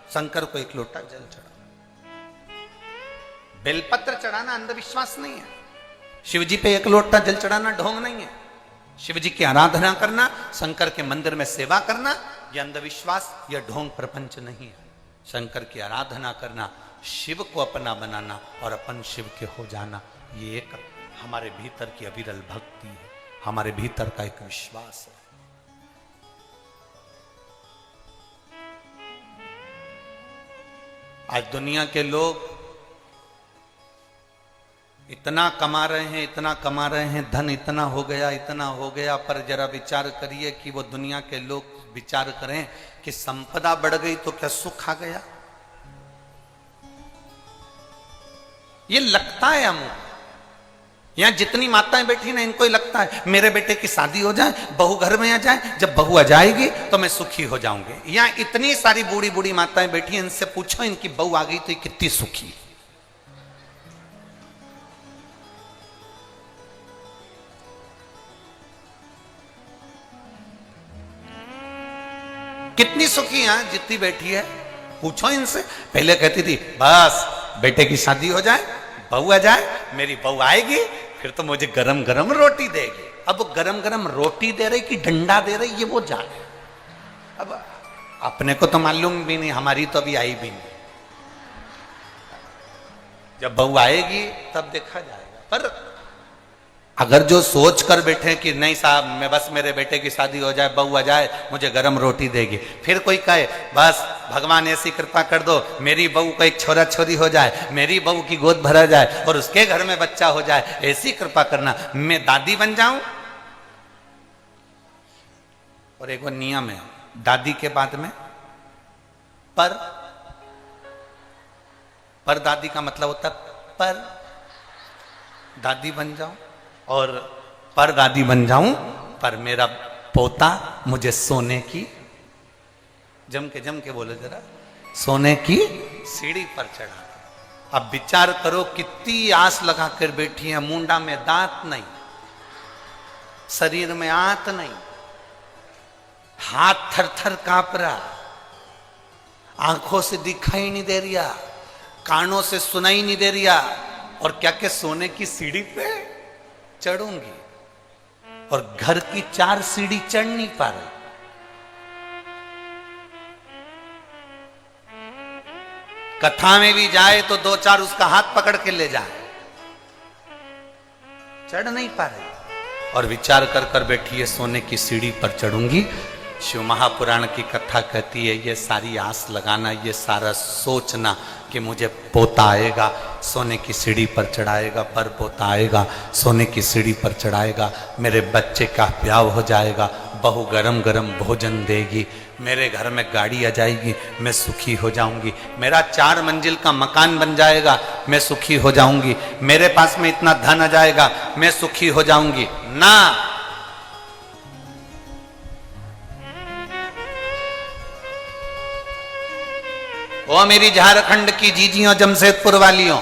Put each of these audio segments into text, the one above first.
शंकर को एक लोटा जल चढ़ा। बेलपत्र चढ़ाना अंधविश्वास नहीं है। शिव जी पे एक लोटा जल चढ़ाना ढोंग नहीं है। शिव जी की आराधना करना, शंकर के मंदिर में सेवा करना, यह अंधविश्वास, यह ढोंग प्रपंच नहीं है। शंकर की आराधना करना, शिव को अपना बनाना और अपन शिव के हो जाना, ये एक हमारे भीतर की अविरल भक्ति है, हमारे भीतर का एक विश्वास है। आज दुनिया के लोग इतना कमा रहे हैं, इतना कमा रहे हैं, धन इतना हो गया, पर जरा विचार करिए कि वो दुनिया के लोग विचार करें कि संपदा बढ़ गई तो क्या सुख आ गया? ये लगता है हमको। यहां जितनी माताएं बैठी ना, इनको ही लगता है मेरे बेटे की शादी हो जाए, बहू घर में आ जाए, जब बहू आ जाएगी तो मैं सुखी हो जाऊंगी। यहां इतनी सारी बूढ़ी बूढ़ी माताएं बैठी हैं, इनसे पूछो इनकी बहू आ गई तो ये कितनी सुखी, कितनी सुखी है जितनी बैठी है। पूछो इनसे। पहले कहती थी बस बेटे की शादी हो जाए, बहू आ जाए, मेरी बहू आएगी फिर तो मुझे गरम गरम रोटी देगी। अब गरम गरम रोटी दे रही कि डंडा दे रही, ये वो जाने। अब अपने को तो मालूम भी नहीं, हमारी तो अभी आई भी नहीं। जब बहू आएगी तब देखा जाएगा। पर अगर जो सोच कर बैठे कि नहीं साहब मैं बस मेरे बेटे की शादी हो जाए, बहू आ जाए, मुझे गरम रोटी देगी, फिर कोई कहे बस भगवान ऐसी कृपा कर दो मेरी बहू को एक छोरा छोरी हो जाए, मेरी बहू की गोद भरा जाए और उसके घर में बच्चा हो जाए, ऐसी कृपा करना, मैं दादी बन जाऊं। और एक वो नियम है दादी के बाद में पर दादी का मतलब होता पर दादी बन जाऊं और पर दादी बन जाऊं, पर मेरा पोता मुझे सोने की, जम के बोलो जरा, सोने की सीढ़ी पर चढ़ा। अब विचार करो कितनी आस लगा कर बैठी है, मुंडा में दांत नहीं, शरीर में आंत नहीं, हाथ थर थर कांप रहा, आंखों से दिखाई नहीं दे रिया, कानों से सुनाई नहीं दे रिया, और क्या क्या सोने की सीढ़ी पे चढ़ूंगी, और घर की 4 सीढ़ी चढ़ नहीं पा रही। कथा में भी जाए तो 2-4 उसका हाथ पकड़ के ले जाए, चढ़ नहीं पा रही, और विचार कर कर बैठी है सोने की सीढ़ी पर चढ़ूंगी। शिव महापुराण की कथा कहती है ये सारी आस लगाना, ये सारा सोचना कि मुझे पोता आएगा, सोने की सीढ़ी पर चढ़ाएगा, पर पोता आएगा, सोने की सीढ़ी पर चढ़ाएगा, मेरे बच्चे का ब्याह हो जाएगा, बहू गरम गरम भोजन देगी, मेरे घर में गाड़ी आ जाएगी, मैं सुखी हो जाऊंगी, मेरा 4 मंजिल का मकान बन जाएगा, मैं सुखी हो जाऊंगी, मेरे पास में इतना धन आ जाएगा, मैं सुखी हो जाऊंगी। ना, ओ मेरी झारखंड की जीजियों, जमशेदपुर वालियों,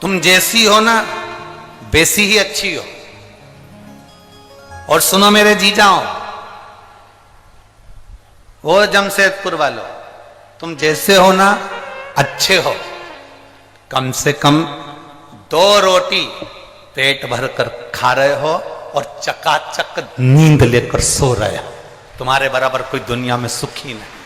तुम जैसी हो ना वैसी ही अच्छी हो। और सुनो मेरे जीजाओं, वो जमशेदपुर वालों, तुम जैसे हो ना अच्छे हो, कम से कम 2 रोटी पेट भर कर खा रहे हो और चकाचक नींद लेकर सो रहे हो। तुम्हारे बराबर कोई दुनिया में सुखी नहीं।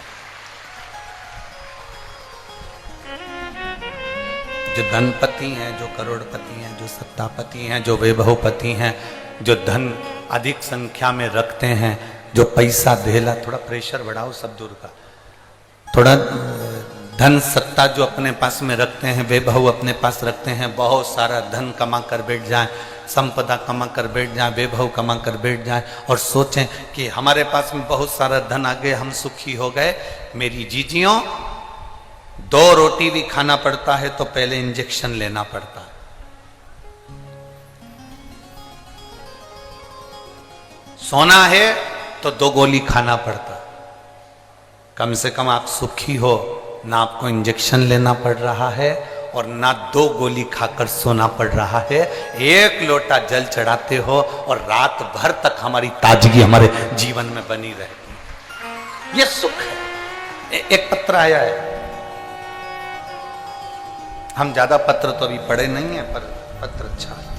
जो धनपति हैं, जो करोड़पति हैं, जो सत्तापति हैं, जो वैभवपति हैं, जो धन अधिक संख्या में रखते हैं, जो पैसा धेला, थोड़ा प्रेशर बढ़ाओ सब दूर का, थोड़ा धन सत्ता जो अपने पास में रखते हैं, वैभव अपने पास रखते हैं, बहुत सारा धन कमा कर बैठ जाएं, संपदा कमा कर बैठ जाएं, वैभव कमा कर बैठ जाएं और सोचें कि हमारे पास में बहुत सारा धन आ गया, हम सुखी हो गए। मेरी जीजियों, 2 रोटी भी खाना पड़ता है तो पहले इंजेक्शन लेना पड़ता है। सोना है तो 2 गोली खाना पड़ता है। कम से कम आप सुखी हो ना, आपको इंजेक्शन लेना पड़ रहा है और ना 2 गोली खाकर सोना पड़ रहा है, 1 लोटा जल चढ़ाते हो और रात भर तक हमारी ताजगी हमारे जीवन में बनी रहती। ये सुख है। एक पत्र आया है, हम ज्यादा पत्र तो अभी पढ़े नहीं है, पर पत्र अच्छा है।